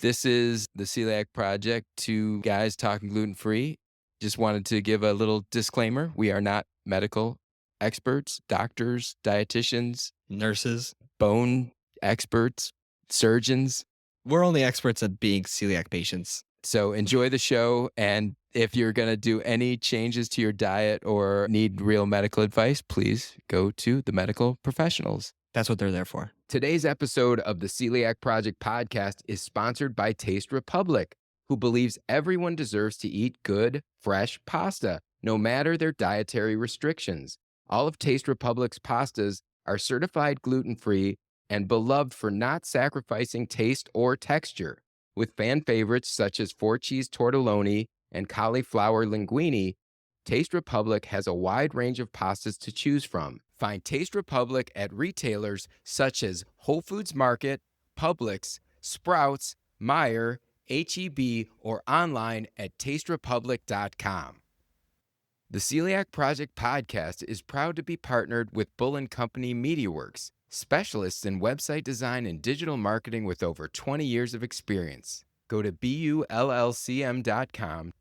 This is the Celiac Project, two guys talking gluten-free. Just wanted to give a little disclaimer. We are not medical experts, doctors, dietitians, Nurses. bone experts, surgeons. We're only experts at being celiac patients. So enjoy the show. And if you're going to do any changes to your diet or need real medical advice, please go to the medical professionals. That's what they're there for. Today's episode of the Celiac Project podcast is sponsored by Taste Republic, who believes everyone deserves to eat good, fresh pasta, no matter their dietary restrictions. All of Taste Republic's pastas are certified gluten-free and beloved for not sacrificing taste or texture. With fan favorites such as 4-cheese tortelloni and cauliflower linguine, Taste Republic has a wide range of pastas to choose from. Find Taste Republic at retailers such as Whole Foods Market, Publix, Sprouts, Meijer, H-E-B, or online at tasterepublic.com. The Celiac Project podcast is proud to be partnered with Bull & Company MediaWorks, specialists in website design and digital marketing with over 20 years of experience. Go to bullcm.com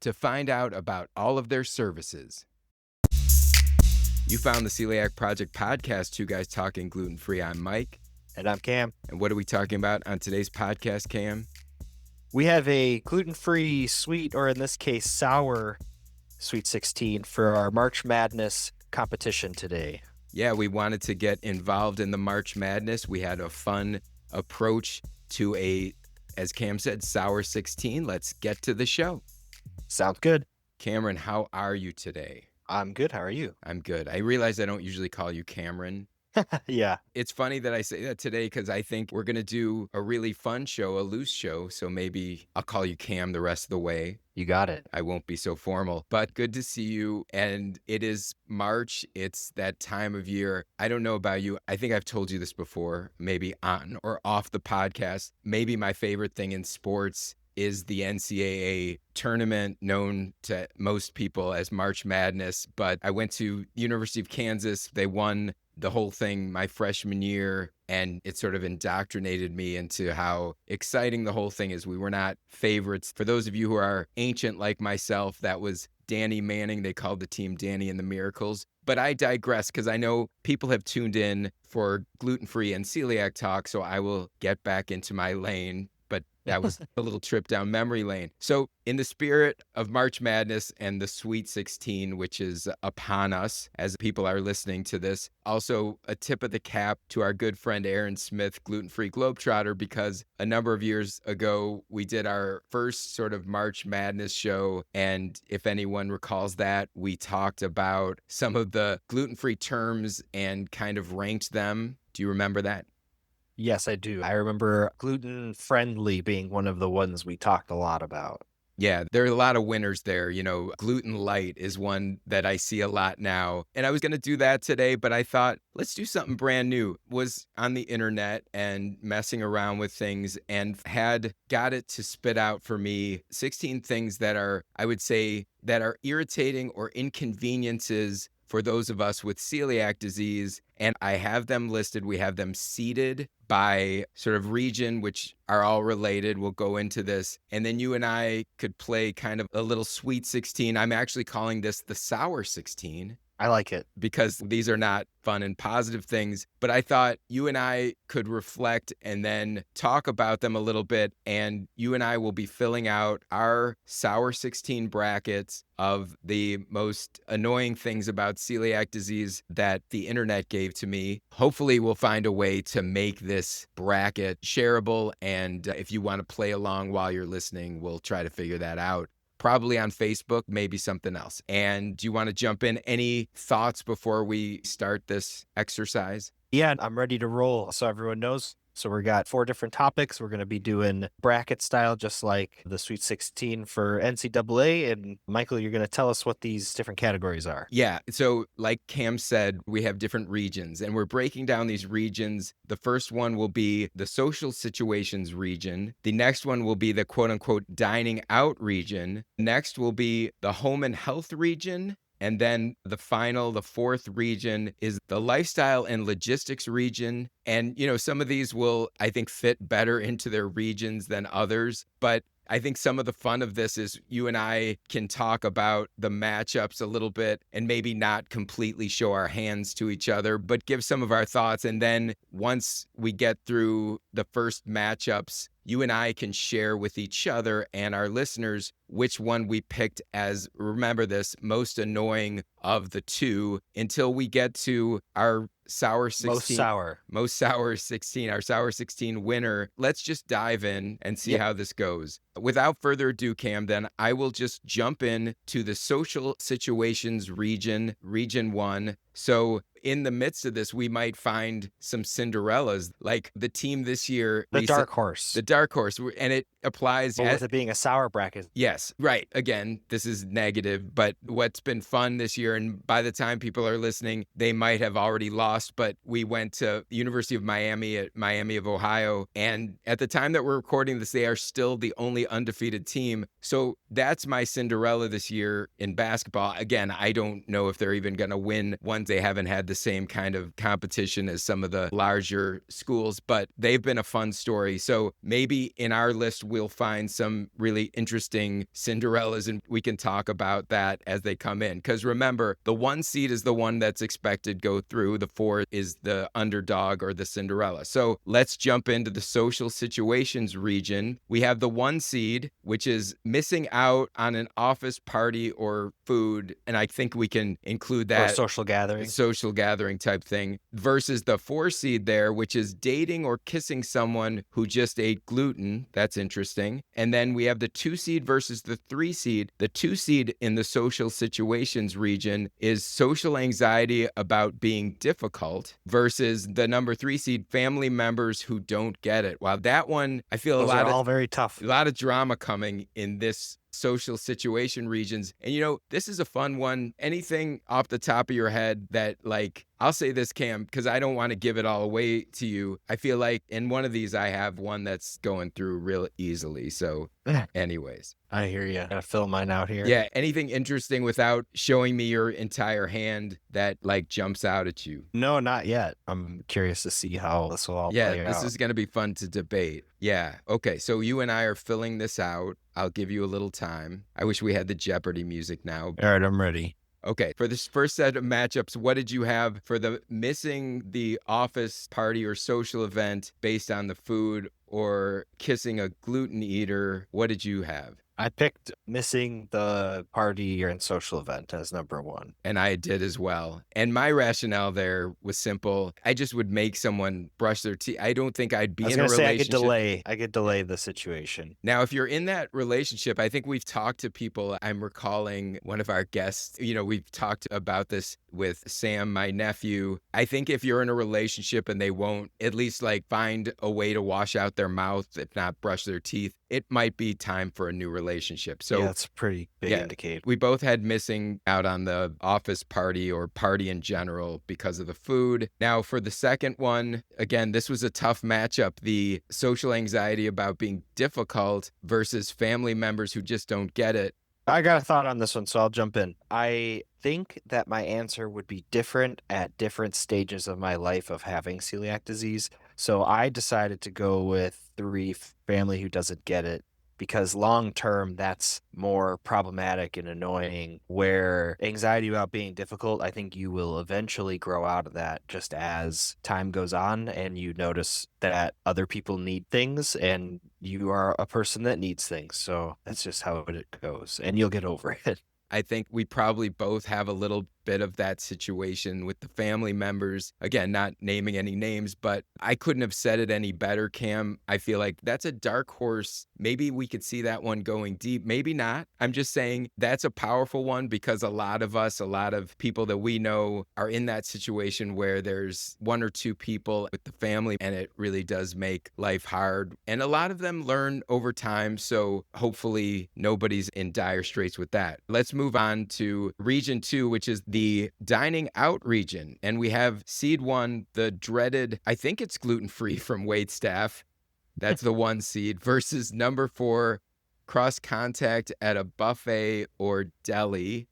to find out about all of their services. You found the Celiac Project podcast, two guys talking gluten-free. I'm Mike. And I'm Cam. And what are we talking about on today's podcast, Cam? We have a gluten-free sweet, or in this case, sour Sweet 16 for our March Madness competition today. Yeah, we wanted to get involved in the March Madness. We had a fun approach to as Cam said, sour 16. Let's get to the show. Sounds good. Cameron, how are you today? I'm good. How are you? I'm good. I realize I don't usually call you Cameron. Yeah. It's funny that I say that today because I think we're going to do a really fun show, a loose show. So maybe I'll call you Cam the rest of the way. You got it. I won't be so formal, but good to see you. And it is March. It's that time of year. I don't know about you. I think I've told you this before, maybe on or off the podcast. Maybe my favorite thing in sports is the NCAA tournament, known to most people as March Madness. But I went to University of Kansas. They won the whole thing my freshman year, and it sort of indoctrinated me into how exciting the whole thing is. We were not favorites. For those of you who are ancient like myself, that was Danny Manning. They called the team Danny and the Miracles. But I digress because I know people have tuned in for gluten-free and celiac talk, so I will get back into my lane. But that was a little trip down memory lane. So in the spirit of March Madness and the Sweet 16, which is upon us as people are listening to this, also a tip of the cap to our good friend Aaron Smith, gluten-free Globetrotter, because a number of years ago, we did our first sort of March Madness show. And if anyone recalls that, we talked about some of the gluten-free terms and kind of ranked them. Do you remember that? Yes, I do. I remember gluten-friendly being one of the ones we talked a lot about. Yeah, there are a lot of winners there. You know, gluten light is one that I see a lot now. And I was going to do that today, but I thought, let's do something brand new. Was on the internet and messing around with things and got it to spit out for me 16 things that are, I would say, that are irritating or inconveniences for those of us with celiac disease. And I have them listed. We have them seeded by sort of region, which are all related. We'll go into this. And then you and I could play kind of a little Sweet 16. I'm actually calling this the Sour 16. I like it. Because these are not fun and positive things. But I thought you and I could reflect and then talk about them a little bit. And you and I will be filling out our Sour 16 brackets of the most annoying things about celiac disease that the internet gave to me. Hopefully we'll find a way to make this bracket shareable. And if you want to play along while you're listening, we'll try to figure that out. Probably on Facebook, maybe something else. And do you want to jump in? Any thoughts before we start this exercise? Yeah, I'm ready to roll so everyone knows. So we got 4 different topics. We're going to be doing bracket style, just like the Sweet 16 for NCAA. And Michael, you're going to tell us what these different categories are. Yeah. So like Cam said, we have different regions and we're breaking down these regions. The first one will be the social situations region. The next one will be the quote unquote dining out region. Next will be the home and health region. And then the fourth region is the lifestyle and logistics region. And, some of these will, I think, fit better into their regions than others. But I think some of the fun of this is you and I can talk about the matchups a little bit and maybe not completely show our hands to each other, but give some of our thoughts. And then once we get through the first matchups, you and I can share with each other and our listeners which one we picked as, remember this, most annoying of the two until we get to our sour 16. Most sour 16, our sour 16 winner. Let's just dive in and see Yep. how this goes. Without further ado, Cam, then I will just jump in to the social situations region, region 1. So in the midst of this, we might find some Cinderellas, like the team this year. The dark horse. The dark horse. And it applies. But with it being a sour bracket. Yes, right. Again, this is negative, but what's been fun this year, and by the time people are listening, they might have already lost, but we went to University of Miami at Miami of Ohio, and at the time that we're recording this, they are still the only undefeated team. So that's my Cinderella this year in basketball. Again, I don't know if they're even going to win once they haven't had the same kind of competition as some of the larger schools, but they've been a fun story. So maybe in our list, we'll find some really interesting Cinderellas and we can talk about that as they come in. Because remember, the 1 seed is the one that's expected to go through. The 4 is the underdog or the Cinderella. So let's jump into the social situations region. We have the 1 seed, which is missing out on an office party or food. And I think we can include that. Or social gathering Type thing versus the 4 seed there, which is dating or kissing someone who just ate gluten. That's interesting. And then we have the 2 seed versus the 3 seed. The 2 seed in the social situations region is social anxiety about being difficult versus the number 3 seed, family members who don't get it. Wow, that one, I feel Those are all very tough. A lot of drama coming in this social situation regions. And this is a fun one. Anything off the top of your head that, like, I'll say this, Cam, because I don't want to give it all away to you. I feel like in one of these, I have one that's going through real easily. So anyways. I hear you. Gotta fill mine out here. Yeah. Anything interesting without showing me your entire hand that like jumps out at you? No, not yet. I'm curious to see how this will all play out. Yeah, this is going to be fun to debate. Yeah. Okay. So you and I are filling this out. I'll give you a little time. I wish we had the Jeopardy music now. All right, I'm ready. Okay, for this first set of matchups, what did you have for the missing the office party or social event based on the food or kissing a gluten eater? What did you have? I picked missing the party and social event as number 1. And I did as well. And my rationale there was simple. I just would make someone brush their teeth. I don't think I'd be in a relationship. I could delay the situation. Now, if you're in that relationship, I think we've talked to people. I'm recalling one of our guests, we've talked about this with Sam, my nephew. I think if you're in a relationship and they won't at least like find a way to wash out their mouth, if not brush their teeth, it might be time for a new relationship. So yeah, that's a pretty big indicator. We both had missing out on the office party or party in general because of the food. Now for the second one, again, this was a tough matchup. The social anxiety about being difficult versus family members who just don't get it. I got a thought on this one, so I'll jump in. I think that my answer would be different at different stages of my life of having celiac disease. So I decided to go with 3, family who doesn't get it, because long term, that's more problematic and annoying, where anxiety about being difficult, I think you will eventually grow out of that just as time goes on and you notice that other people need things and you are a person that needs things. So that's just how it goes and you'll get over it. I think we probably both have a little bit of that situation with the family members. Again, not naming any names, but I couldn't have said it any better, Cam. I feel like that's a dark horse. Maybe we could see that one going deep. Maybe not. I'm just saying that's a powerful one because a lot of people that we know are in that situation where there's 1 or 2 people with the family and it really does make life hard. And a lot of them learn over time. So hopefully nobody's in dire straits with that. Let's move on to region 2, which is the dining out region. And we have seed 1, the dreaded, I think it's gluten-free from waitstaff. That's the 1 seed versus number 4, cross contact at a buffet or deli.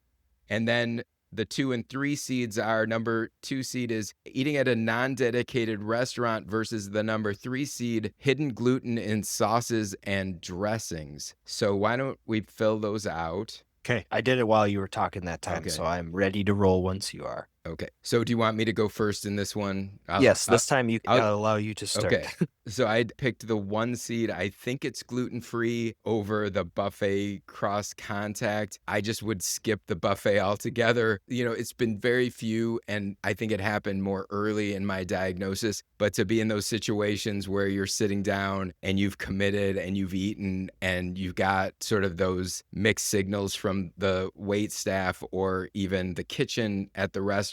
And then the 2 and 3 seeds are number 2 seed is eating at a non-dedicated restaurant versus the number 3 seed, hidden gluten in sauces and dressings. So why don't we fill those out? Okay. I did it while you were talking that time, Okay. so I'm ready to roll once you are. Okay. So do you want me to go first in this one? Yes, this time I'll I'll allow you to Okay. start. So I picked the 1 seed. I think it's gluten-free over the buffet cross contact. I just would skip the buffet altogether. It's been very few, and I think it happened more early in my diagnosis. But to be in those situations where you're sitting down and you've committed and you've eaten and you've got sort of those mixed signals from the wait staff or even the kitchen at the restaurant,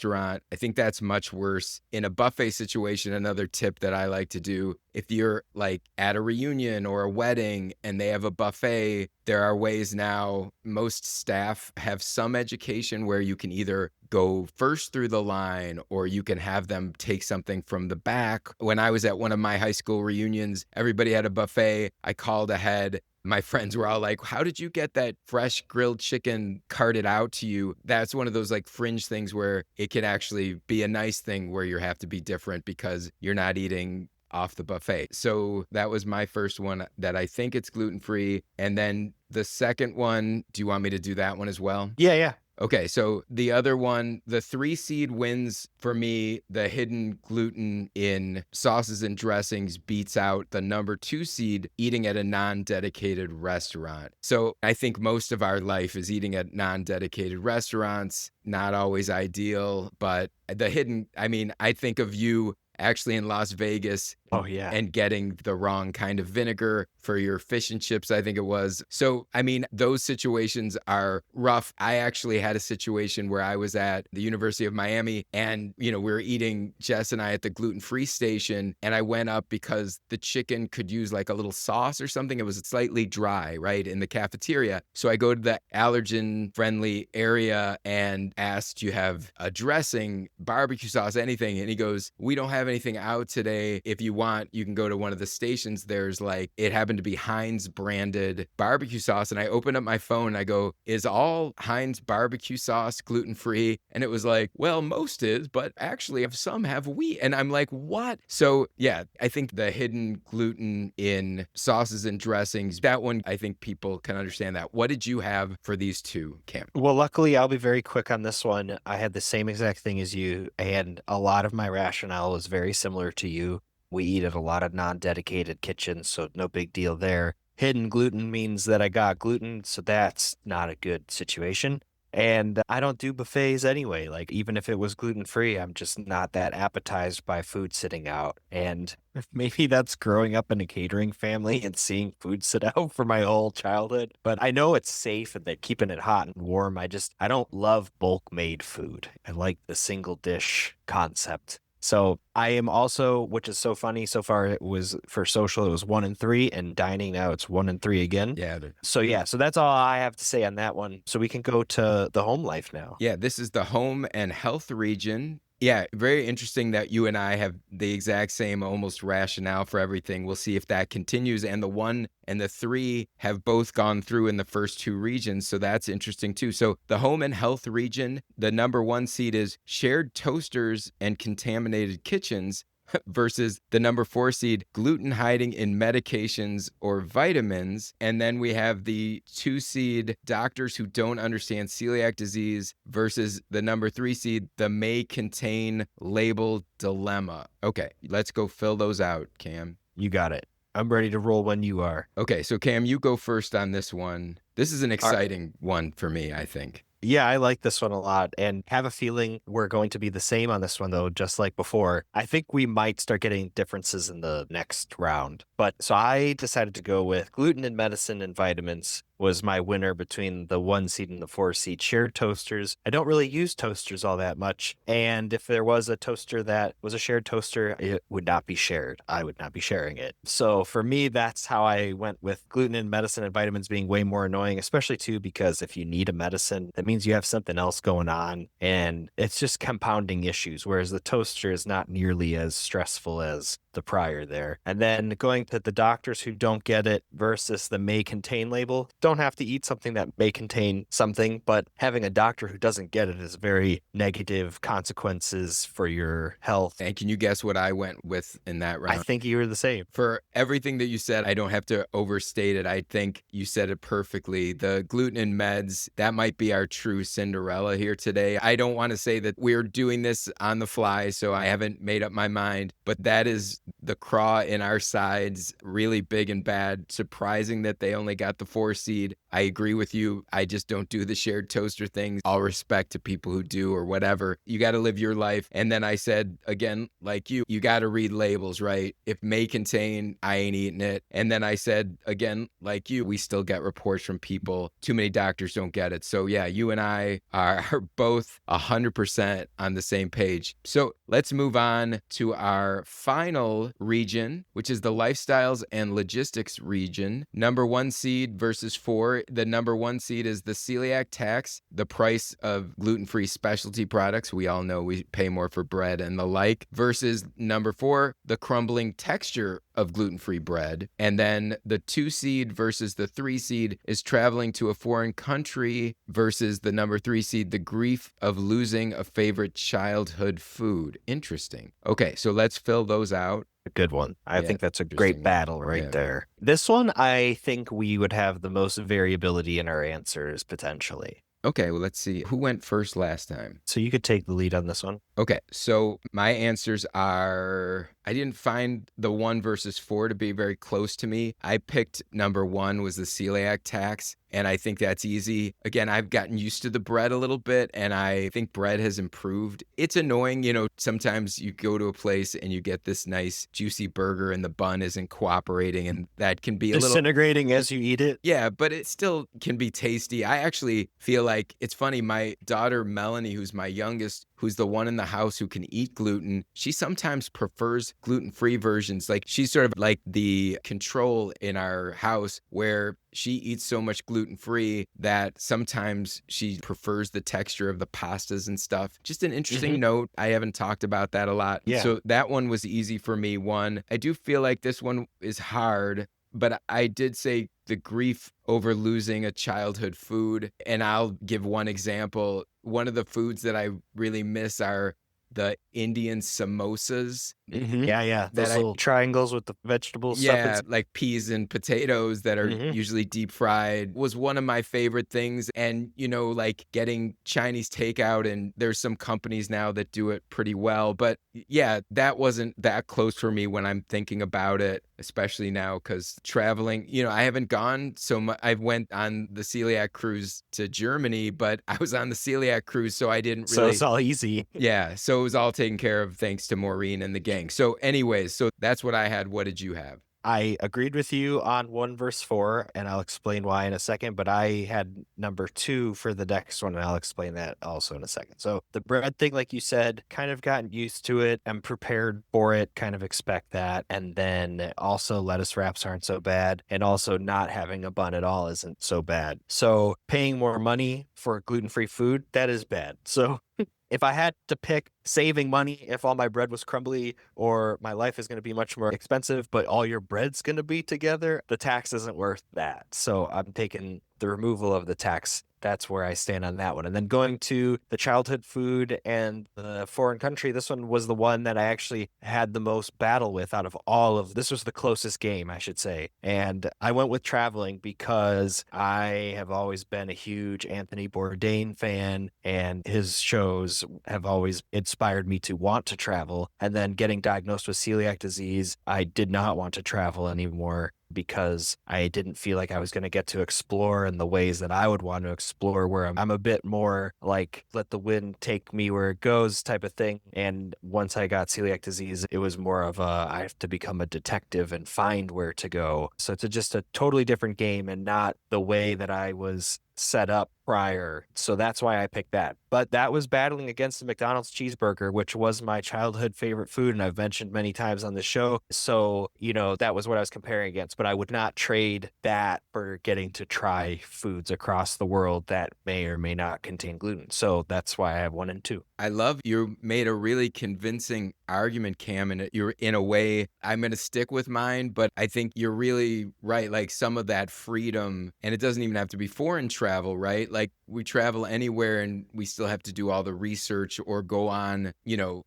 I think that's much worse. In a buffet situation, another tip that I like to do, if you're like at a reunion or a wedding and they have a buffet, there are ways now, most staff have some education where you can either go first through the line or you can have them take something from the back. When I was at one of my high school reunions, everybody had a buffet. I called ahead. My friends were all like, how did you get that fresh grilled chicken carted out to you? That's one of those like fringe things where it can actually be a nice thing where you have to be different because you're not eating off the buffet. So that was my first one that I think it's gluten-free. And then the second one, do you want me to do that one as well? Yeah, yeah. Okay, so the other one, the 3 seed wins for me. The hidden gluten in sauces and dressings beats out the number 2 seed, eating at a non-dedicated restaurant. So I think most of our life is eating at non-dedicated restaurants, not always ideal, but I think of you actually in Las Vegas Oh, yeah. and getting the wrong kind of vinegar for your fish and chips, I think it was. So, those situations are rough. I actually had a situation where I was at the University of Miami and, we were eating, Jess and I, at the gluten-free station, and I went up because the chicken could use like a little sauce or something. It was slightly dry, right, in the cafeteria. So I go to the allergen-friendly area and asked, do you have a dressing, barbecue sauce, anything? And he goes, we don't have anything out today. If you want, you can go to one of the stations. There's like, it happened to be Heinz branded barbecue sauce. And I opened up my phone and I go, is all Heinz barbecue sauce gluten-free? And it was like, well, most is, but actually some have wheat. And I'm like, what? So yeah, I think the hidden gluten in sauces and dressings, that one, I think people can understand that. What did you have for these two, Cam? Well, luckily, I'll be very quick on this one. I had the same exact thing as you, and a lot of my rationale was very similar to you. We eat at a lot of non-dedicated kitchens, so no big deal there. Hidden gluten means that I got gluten, so that's not a good situation. And I don't do buffets anyway. Like, even if it was gluten-free, I'm just not that appetized by food sitting out. And maybe that's growing up in a catering family and seeing food sit out for my whole childhood. But I know it's safe and they're keeping it hot and warm. I don't love bulk made food. I like the single dish concept. So I am also, which is so funny, so far it was for social, it was 1 and 3, and dining now it's 1 and 3 again. Yeah. So that's all I have to say on that one. So we can go to the home life now. Yeah, this is the home and health region. Yeah, very interesting that you and I have the exact same almost rationale for everything. We'll see if that continues. And the 1 and the 3 have both gone through in the first 2 regions. So that's interesting too. So the home and health region, the number 1 seed is shared toasters and contaminated kitchens versus the number 4 seed, gluten hiding in medications or vitamins. And then we have the 2 seed, doctors who don't understand celiac disease versus the number 3 seed, the may contain label dilemma. Okay, let's go fill those out, Cam. You got it. I'm ready to roll when you are. Okay, so Cam, you go first on this one. This is an All right. exciting one for me, I think. Yeah, I like this one a lot and have a feeling we're going to be the same on this one, though, just like before. I think we might start getting differences in the next round. But so I decided to go with gluten in medicine and vitamins was my winner between the 1 seed and the 4 seed. Shared toasters. I don't really use toasters all that much. And if there was a toaster that was a shared toaster, it would not be shared. I would not be sharing it. So for me, that's how I went with gluten in medicine and vitamins being way more annoying, especially too, because if you need a medicine, that means you have something else going on and it's just compounding issues. Whereas the toaster is not nearly as stressful as the prior there. And then going to the doctors who don't get it versus the may contain label. Don't don't have to eat something that may contain something, but having a doctor who doesn't get it is very negative consequences for your health. And can you guess what I went with in that I round? think you were the same. For everything that you said, I don't have to overstate it. I think you said it perfectly. The gluten and meds, that might be our true Cinderella here today. I don't want to say that we're doing this on the fly, so I haven't made up my mind, but that is the craw in our sides, really big and bad. Surprising that they only got the 4 seed. I agree with you. I just don't do the shared toaster thing. All respect to people who do or whatever. You got to live your life. And then I said, again, like you got to read labels, right? If may contain, I ain't eating it. And then I said, again, like you, we still get reports from people. Too many doctors don't get it. So yeah, you and I are both 100% on the same page. So let's move on to our final region, which is the lifestyles and logistics region. Number 1 seed versus 4. The number 1 seed is the celiac tax, the price of gluten-free specialty products. We all know we pay more for bread and the like, versus number 4, the crumbling texture of gluten-free bread. And then the 2 seed versus the 3 seed is traveling to a foreign country versus the number 3 seed, the grief of losing a favorite childhood food. Interesting. Okay, so let's fill those out. A good one. I Yeah, think that's a great interesting. battle right Yeah. there. This one, I think we would have the most variability in our answers potentially. Okay, well, let's see. Who went first last time? So you could take the lead on this one. Okay, so my answers are, I didn't find the 1 versus 4 to be very close to me. I picked number 1 was the celiac tax, and I think that's easy. Again, I've gotten used to the bread a little bit, and I think bread has improved. It's annoying, sometimes you go to a place and you get this nice juicy burger and the bun isn't cooperating, and that can be a little Disintegrating as you eat it. yeah, but it still can be tasty. I actually feel like it's funny. My daughter, Melanie, who's my youngest, who's the one in the house who can eat gluten, she sometimes prefers gluten-free versions. Like she's sort of like the control in our house where she eats so much gluten-free that sometimes she prefers the texture of the pastas and stuff. Just an interesting note. I haven't talked about that a lot. Yeah. So that one was easy for me. One, I do feel like this one is hard, but I did say the grief over losing a childhood food. And I'll give one example. One of the foods that I really miss are the Indian samosas. Yeah. Those little triangles with the vegetable stuff. Yeah, like peas and potatoes that are usually deep fried was one of my favorite things. And, like getting Chinese takeout, and there's some companies now that do it pretty well. But yeah, that wasn't that close for me when I'm thinking about it, especially now because traveling, I haven't gone so much. I went on the celiac cruise to Germany, but I was on the celiac cruise, so I didn't So really. it's all easy. Yeah, so it was all taken care of thanks to Maureen and the gang. So anyways, so that's what I had. What did you have? I agreed with you on 1 verse 4, and I'll explain why in a second, but I had number 2 for the next one, and I'll explain that also in a second. So the bread thing, like you said, kind of gotten used to it. I'm prepared for it, kind of expect that. And then also lettuce wraps aren't so bad, and also not having a bun at all isn't so bad. So paying more money for gluten-free food, that is bad. So if I had to pick saving money, if all my bread was crumbly or my life is going to be much more expensive, but all your bread's going to be together, the tax isn't worth that. So I'm taking the removal of the tax. That's where I stand on that one. And then going to the childhood food and the foreign country, this one was the one that I actually had the most battle with out of all of this. Was the closest game, I should say. And I went with traveling because I have always been a huge Anthony Bourdain fan, and his shows have always inspired me to want to travel. And then getting diagnosed with celiac disease, I did not want to travel anymore because I didn't feel like I was going to get to explore in the ways that I would want to explore, where I'm a bit more like let the wind take me where it goes type of thing. And once I got celiac disease, it was more of I have to become a detective and find where to go. So it's just a totally different game, and not the way that I was set up prior. So that's why I picked that. But that was battling against the McDonald's cheeseburger, which was my childhood favorite food. And I've mentioned many times on the show. So, that was what I was comparing against. But I would not trade that for getting to try foods across the world that may or may not contain gluten. So that's why I have 1 and 2. I love you made a really convincing argument, Cam, and you're in a way, I'm going to stick with mine, but I think you're really right. Like some of that freedom, and it doesn't even have to be foreign travel, right? Like we travel anywhere and we still have to do all the research or go on,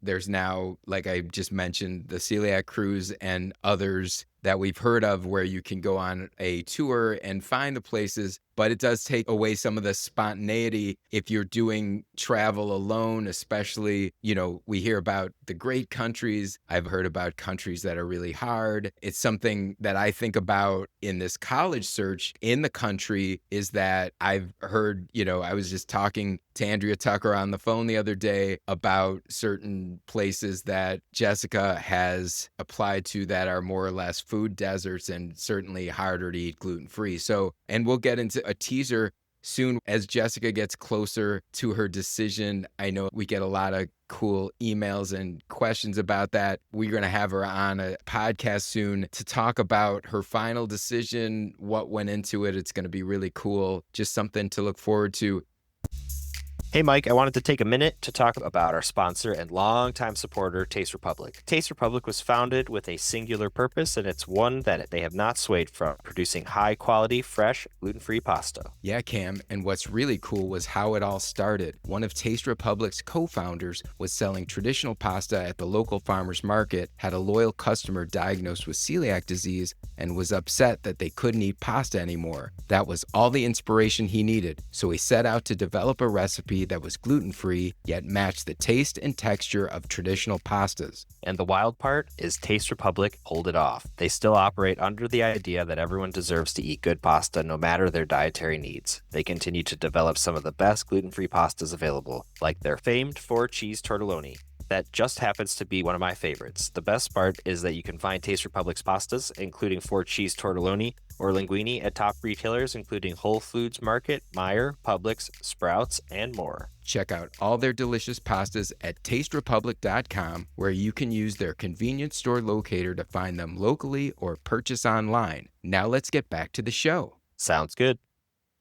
there's now, like I just mentioned, the Celiac cruise and others that we've heard of where you can go on a tour and find the places, but it does take away some of the spontaneity if you're doing travel alone, especially, we hear about the great countries. I've heard about countries that are really hard. It's something that I think about in this college search in the country is that I've heard, I was just talking to Andrea Tucker on the phone the other day about certain places that Jessica has applied to that are more or less food deserts and certainly harder to eat gluten-free. So, and we'll get into a teaser soon as Jessica gets closer to her decision. I know we get a lot of cool emails and questions about that. We're going to have her on a podcast soon to talk about her final decision, what went into it. It's going to be really cool. Just something to look forward to. Hey, Mike, I wanted to take a minute to talk about our sponsor and longtime supporter, Taste Republic. Taste Republic was founded with a singular purpose, and it's one that they have not swayed from, producing high-quality, fresh, gluten-free pasta. Yeah, Cam, and what's really cool was how it all started. One of Taste Republic's co-founders was selling traditional pasta at the local farmer's market, had a loyal customer diagnosed with celiac disease, and was upset that they couldn't eat pasta anymore. That was all the inspiration he needed, so he set out to develop a recipe that was gluten-free, yet matched the taste and texture of traditional pastas. And the wild part is Taste Republic pulled it off. They still operate under the idea that everyone deserves to eat good pasta no matter their dietary needs. They continue to develop some of the best gluten-free pastas available, like their famed 4-cheese tortelloni. That just happens to be one of my favorites. The best part is that you can find Taste Republic's pastas, including 4-cheese tortelloni or linguine, at top retailers including Whole Foods Market, Meijer, Publix, Sprouts, and more. Check out all their delicious pastas at tasterepublic.com, where you can use their convenience store locator to find them locally or purchase online. Now let's get back to the show. Sounds good.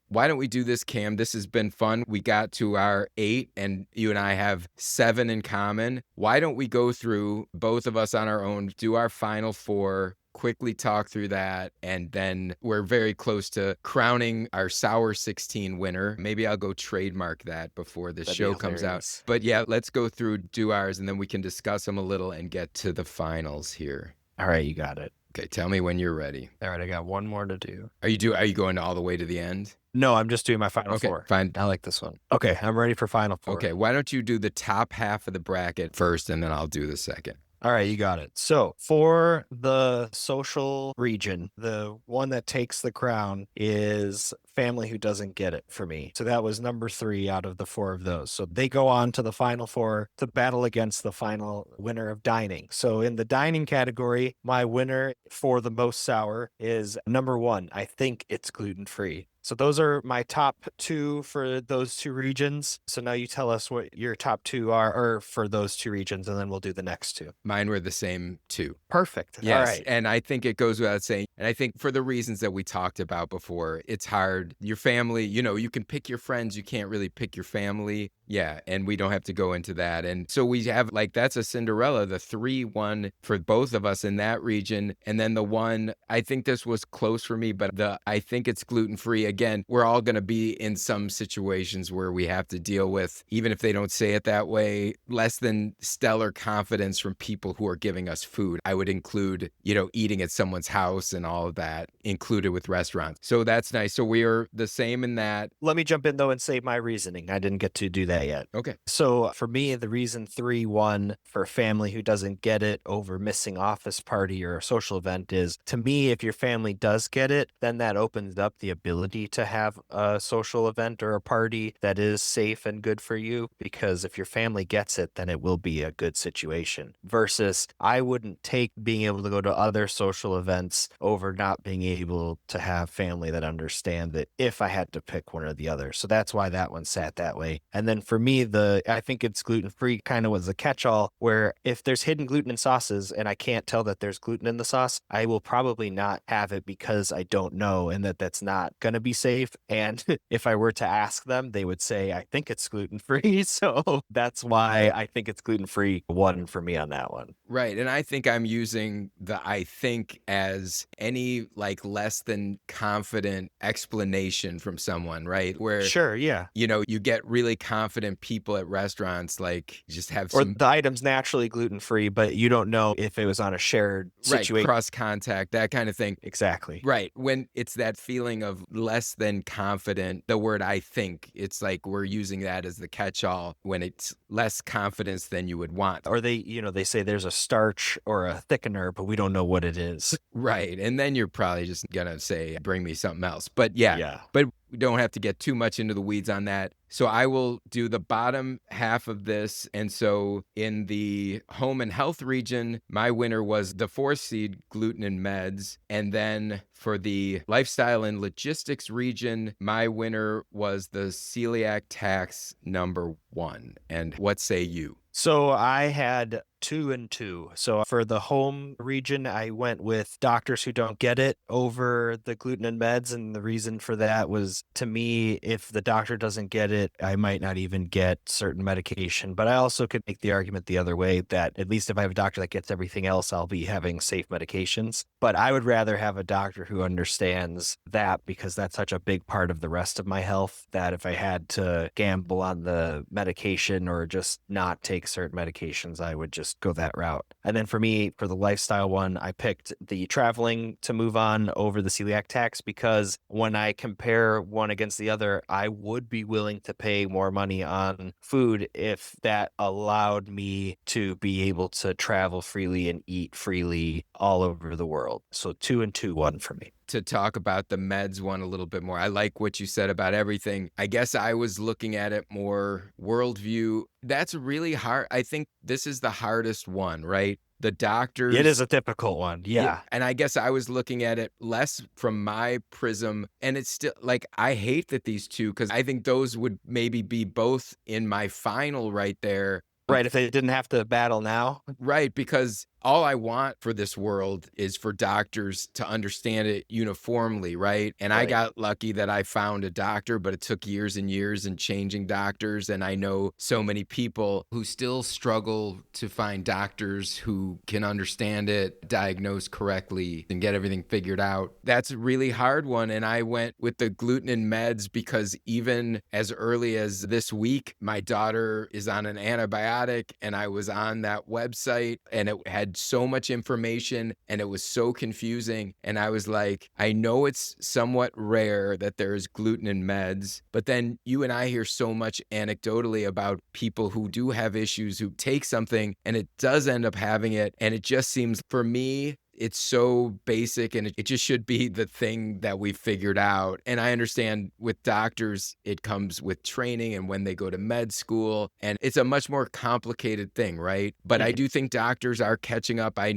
Why don't we do this, Cam? This has been fun. We got to our 8, and you and I have 7 in common. Why don't we go through, both of us on our own, do our final 4, quickly talk through that, and then we're very close to crowning our Sour 16 winner. Maybe I'll go trademark that before the show comes out. But yeah, let's go through, do ours, and then we can discuss them a little and get to the finals here. All right, you got it. Okay, tell me when you're ready. All right, I got one more to do. Are you going all the way to the end? No, I'm just doing my final 4. Okay, fine. I like this one. Okay, I'm ready for final 4. Okay, why don't you do the top half of the bracket first, and then I'll do the second. All right, you got it. So for the social region, the one that takes the crown is Family Who Doesn't Get It for me. So that was number 3 out of the 4 of those. So they go on to the final 4 to battle against the final winner of dining. So in the dining category, my winner for the most sour is number 1. I think it's gluten-free. So those are my top 2 for those 2 regions. So now you tell us what your top 2 are or for those 2 regions, and then we'll do the next 2. Mine were the same 2. Perfect. Yes, all right. And I think it goes without saying, and I think for the reasons that we talked about before, it's hard. Your family, you can pick your friends. You can't really pick your family. Yeah, and we don't have to go into that. And so we have, that's a Cinderella, the 3-1 for both of us in that region. And then the 1, I think this was close for me, but I think it's gluten-free. Again, we're all going to be in some situations where we have to deal with, even if they don't say it that way, less than stellar confidence from people who are giving us food. I would include, eating at someone's house and all of that included with restaurants. So that's nice. So we are the same in that. Let me jump in though and say my reasoning. I didn't get to do that that yet. Okay. So for me, the reason 3-1 for a family who doesn't get it over missing office party or a social event is, to me, if your family does get it, then that opens up the ability to have a social event or a party that is safe and good for you. Because if your family gets it, then it will be a good situation. Versus I wouldn't take being able to go to other social events over not being able to have family that understand it if I had to pick one or the other. So that's why that one sat that way. And then for me, I think it's gluten-free kind of was a catch-all where if there's hidden gluten in sauces and I can't tell that there's gluten in the sauce, I will probably not have it because I don't know and that's not going to be safe. And if I were to ask them, they would say, I think it's gluten-free. So that's why I think it's gluten-free one for me on that one. Right. And I think I'm using the I think as any like less than confident explanation from someone, right? Where, Sure, yeah. you get really confident people at restaurants, like just have Or some, the item's naturally gluten-free, but you don't know if it was on a shared right, situation. cross contact, that kind of thing. Exactly. Right. When it's that feeling of less than confident, the word I think, it's like we're using that as the catch all when it's less confidence than you would want. Or they say there's a starch or a thickener, but we don't know what it is. Right. And then you're probably just going to say, bring me something else. But yeah, Yeah. but we don't have to get too much into the weeds on that. So I will do the bottom half of this. And so in the home and health region, my winner was the 4-seed gluten and meds. And then for the lifestyle and logistics region, my winner was the celiac tax #1. And what say you? So I had 2 and 2. So for the home region, I went with doctors who don't get it over the gluten and meds. And the reason for that was, to me, if the doctor doesn't get it, I might not even get certain medication. But I also could make the argument the other way that at least if I have a doctor that gets everything else, I'll be having safe medications. But I would rather have a doctor who understands that, because that's such a big part of the rest of my health that if I had to gamble on the medication or just not take certain medications, I would just go that route. And then for me, for the lifestyle one, I picked the traveling to move on over the celiac tax, because when I compare one against the other, I would be willing to pay more money on food if that allowed me to be able to travel freely and eat freely all over the world. So 2 and 2, 1 for me. To talk about the meds one a little bit more. I like what you said about everything. I guess I was looking at it more worldview. That's really hard. I think this is the hardest one, right? The It is doctors. a difficult one. Yeah. Yeah. And I guess I was looking at it less from my prism. And it's still like, I hate that these two, because I think those would maybe be both in my final right there. Right. If they didn't have to battle now. Right, because all I want for this world is for doctors to understand it uniformly, right? And I Right. got lucky that I found a doctor, but it took years and years and changing doctors. And I know so many people who still struggle to find doctors who can understand it, diagnose correctly, and get everything figured out. That's a really hard one. And I went with the gluten and meds because even as early as this week, my daughter is on an antibiotic, and I was on that website and it had so much information and it was so confusing. And I was like, I know it's somewhat rare that there's gluten in meds, but then you and I hear so much anecdotally about people who do have issues who take something and it does end up having it. And it just seems, for me, it's so basic, and it just should be the thing that we figured out. And I understand with doctors, it comes with training and when they go to med school, and it's a much more complicated thing, right? But I Mhm. do think doctors are catching up. I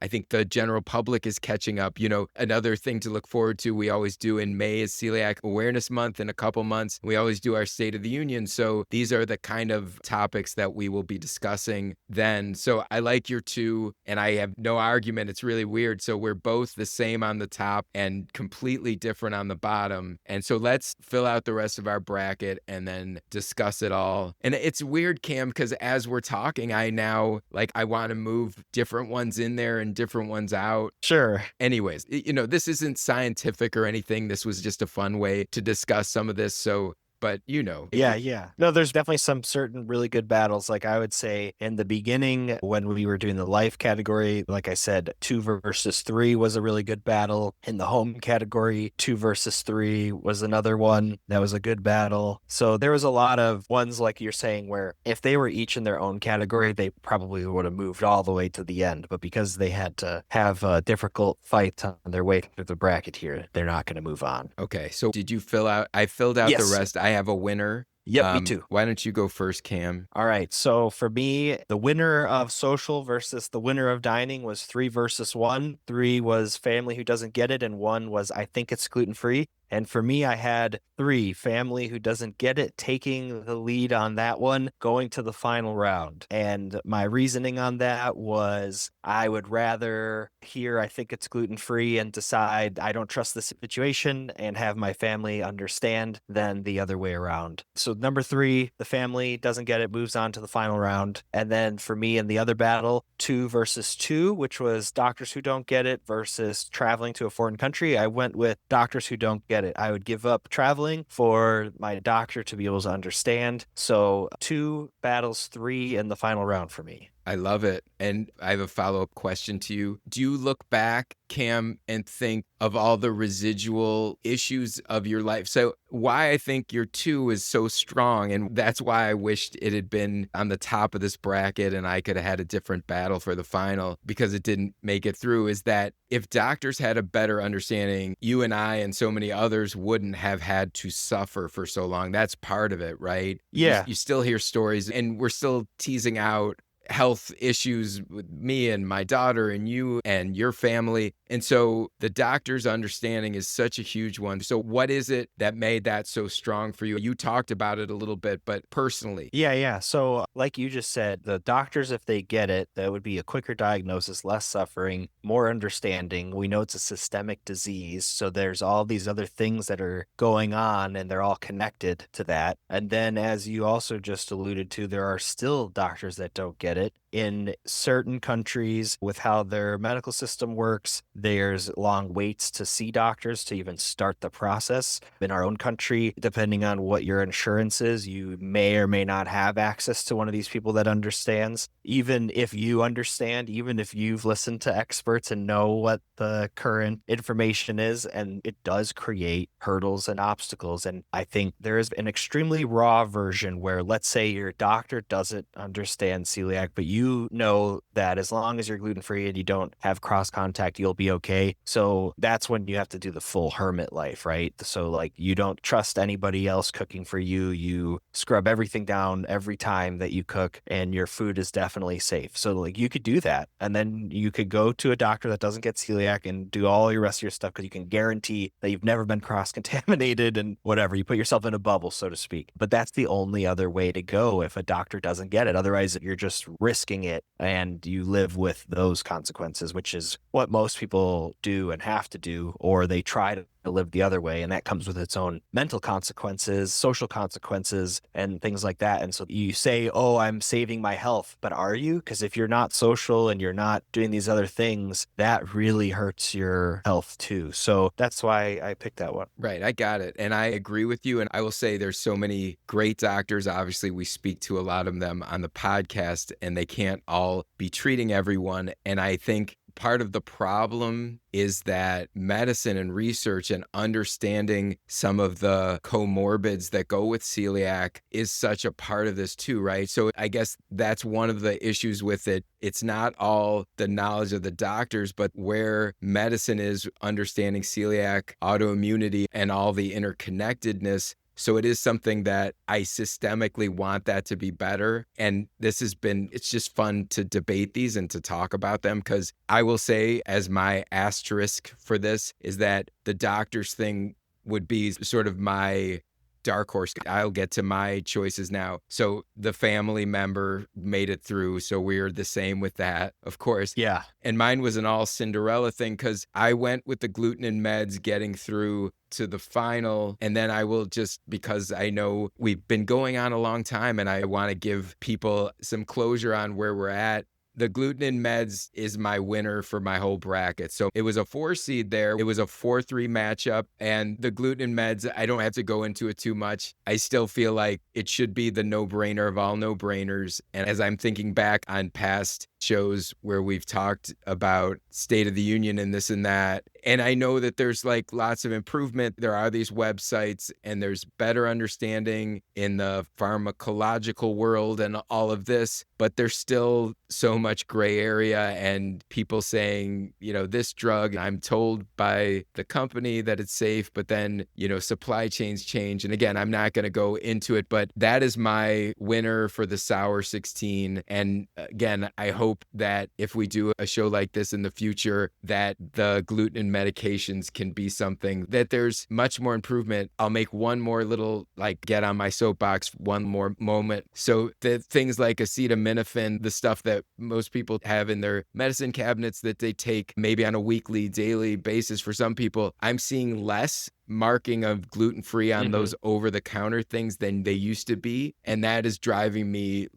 think the general public is catching up. Another thing to look forward to, we always do in May is Celiac Awareness Month. In a couple months, we always do our State of the Union. So these are the kind of topics that we will be discussing then. So I like your two, and I have no argument. It's really weird. So we're both the same on the top and completely different on the bottom. And so let's fill out the rest of our bracket and then discuss it all. And it's weird, Cam, because as we're talking, I now I want to move different ones in there and different ones out. Sure. Anyways, this isn't scientific or anything. This was just a fun way to discuss some of this. So, but Yeah, yeah. No, there's definitely some certain really good battles. Like I would say in the beginning, when we were doing the life category, like I said, 2 versus 3 was a really good battle. In the home category, 2 versus 3 was another one that was a good battle. So there was a lot of ones, like you're saying, where if they were each in their own category, they probably would have moved all the way to the end. But because they had to have a difficult fight on their way through the bracket here, they're not going to move on. Okay, so did you fill out? I filled out the Yes. rest. I have a winner. Yep, me too. Why don't you go first, Cam? All right. So for me, the winner of social versus the winner of dining was 3 versus 1. 3 was family who doesn't get it, and 1 was I think it's gluten free. And for me, I had 3 family who doesn't get it taking the lead on that one, going to the final round. And my reasoning on that was I would rather hear I think it's gluten free and decide I don't trust the situation and have my family understand than the other way around. So number 3, the family doesn't get it, moves on to the final round. And then for me in the other battle, 2 versus 2, which was doctors who don't get it versus traveling to a foreign country, I went with doctors who don't get it. I would give up traveling for my doctor to be able to understand. So 2 battles, 3 in the final round for me. I love it. And I have a follow-up question to you. Do you look back, Cam, and think of all the residual issues of your life? So why I think your 2 is so strong, and that's why I wished it had been on the top of this bracket and I could have had a different battle for the final because it didn't make it through, is that if doctors had a better understanding, you and I and so many others wouldn't have had to suffer for so long. That's part of it, right? Yeah. You still hear stories, and we're still teasing out health issues with me and my daughter and you and your family. And so the doctor's understanding is such a huge one. So what is it that made that so strong for you? You talked about it a little bit, but personally. Yeah, yeah. So, like you just said, the doctors, if they get it, that would be a quicker diagnosis, less suffering, more understanding. We know it's a systemic disease. So, there's all these other things that are going on, and they're all connected to that. And then, as you also just alluded to, there are still doctors that don't get it. In certain countries, with how their medical system works, there's long waits to see doctors to even start the process. In our own country, depending on what your insurance is, you may or may not have access to one of these people that understands. Even if you understand, even if you've listened to experts and know what the current information is, and it does create hurdles and obstacles. And I think there is an extremely raw version where, let's say your doctor doesn't understand celiac, but you know that as long as you're gluten-free and you don't have cross contact, you'll be okay. So that's when you have to do the full hermit life, right? So like you don't trust anybody else cooking for you. You scrub everything down every time that you cook, and your food is definitely safe. So like you could do that. And then you could go to a doctor that doesn't get celiac and do all your rest of your stuff because you can guarantee that you've never been cross-contaminated and whatever. You put yourself in a bubble, so to speak. But that's the only other way to go if a doctor doesn't get it. Otherwise, you're just risking it and you live with those consequences, which is what most people do and have to do, or they try to live the other way. And that comes with its own mental consequences, social consequences, and things like that. And so you say, oh, I'm saving my health, but are you? Because if you're not social and you're not doing these other things, that really hurts your health too. So that's why I picked that one. Right. I got it. And I agree with you. And I will say there's so many great doctors. Obviously, we speak to a lot of them on the podcast, and they can't all be treating everyone. And I think part of the problem is that medicine and research and understanding some of the comorbids that go with celiac is such a part of this too, right? So I guess that's one of the issues with it. It's not all the knowledge of the doctors, but where medicine is understanding celiac, autoimmunity, and all the interconnectedness. So it is something that I systemically want that to be better. And it's just fun to debate these and to talk about them, because I will say, as my asterisk for this, is that the doctors thing would be sort of my dark horse. I'll get to my choices now. So the family member made it through. So we're the same with that, of course. Yeah. And mine was an all Cinderella thing because I went with the gluten and meds getting through to the final. And then I will just, because I know we've been going on a long time and I want to give people some closure on where we're at. the gluten in meds is my winner for my whole bracket. So it was a 4 seed there. It was a 4-3 matchup. And the gluten in meds, I don't have to go into it too much. I still feel like it should be the no brainer of all no brainers. And as I'm thinking back on past shows where we've talked about State of the Union and this and that, and I know that there's like lots of improvement. There are these websites and there's better understanding in the pharmacological world and all of this, but there's still so much gray area and people saying, this drug, I'm told by the company that it's safe, but then, supply chains change. And again, I'm not going to go into it, but that is my winner for the Sour 16. And again, I hope that if we do a show like this in the future, that the gluten medications can be something that there's much more improvement. I'll make one more little, get on my soapbox one more moment. So the things like acetaminophen, the stuff that most people have in their medicine cabinets that they take maybe on a weekly, daily basis for some people, I'm seeing less marking of gluten-free on those over-the-counter things than they used to be. And that is driving me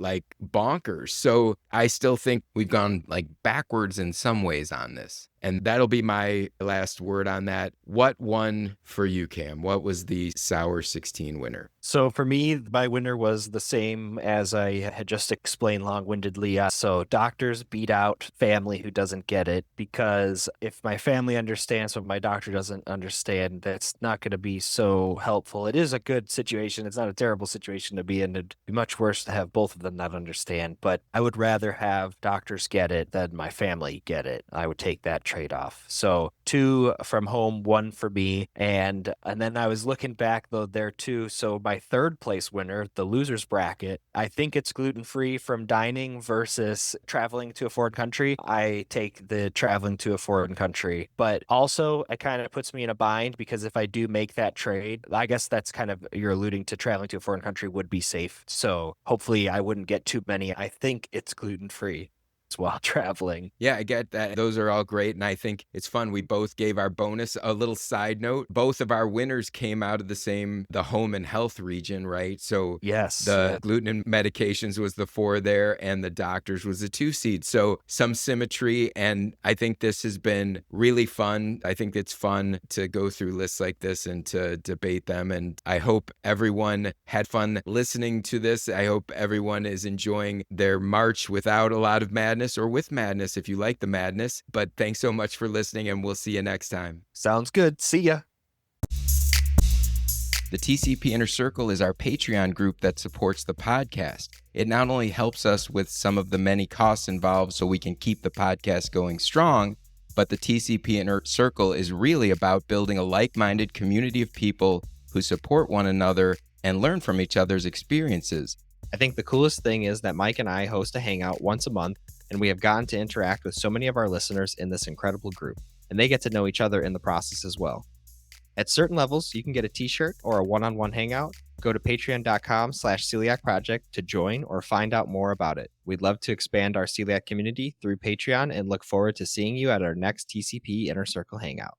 bonkers. So I still think we've gone backwards in some ways on this. And that'll be my last word on that. What won for you, Cam? What was the Sour 16 winner? So for me, my winner was the same as I had just explained long-windedly. So doctors beat out family who doesn't get it, because if my family understands what my doctor doesn't understand, that's not going to be so helpful. It is a good situation. It's not a terrible situation to be in. It'd be much worse to have both of them not understand, but I would rather have doctors get it than my family get it. I would take that trade-off. So 2 from home, 1 for me. And then I was looking back though there too. So my third place winner, the losers bracket, I think it's gluten-free from dining versus traveling to a foreign country. I take the traveling to a foreign country, but also it kind of puts me in a bind, because if I do make that trade, I guess that's kind of, you're alluding to traveling to a foreign country would be safe. So hopefully I wouldn't get too many. I think it's gluten-free while traveling. Yeah, I get that. Those are all great. And I think it's fun. We both gave our bonus. A little side note, both of our winners came out of the home and health region, right? So Yes. the gluten and medications was the 4 there, and the doctors was the 2 seed. So some symmetry. And I think this has been really fun. I think it's fun to go through lists like this and to debate them. And I hope everyone had fun listening to this. I hope everyone is enjoying their March without a lot of madness, or with madness if you like the madness. But thanks so much for listening, and we'll see you next time. Sounds good. See ya. The TCP Inner Circle is our Patreon group that supports the podcast. It not only helps us with some of the many costs involved so we can keep the podcast going strong, but the TCP Inner Circle is really about building a like-minded community of people who support one another and learn from each other's experiences. I think the coolest thing is that Mike and I host a hangout once a month, and we have gotten to interact with so many of our listeners in this incredible group, and they get to know each other in the process as well. At certain levels, you can get a t-shirt or a one-on-one hangout. Go to patreon.com/Celiac Project to join or find out more about it. We'd love to expand our Celiac community through Patreon and look forward to seeing you at our next TCP Inner Circle hangout.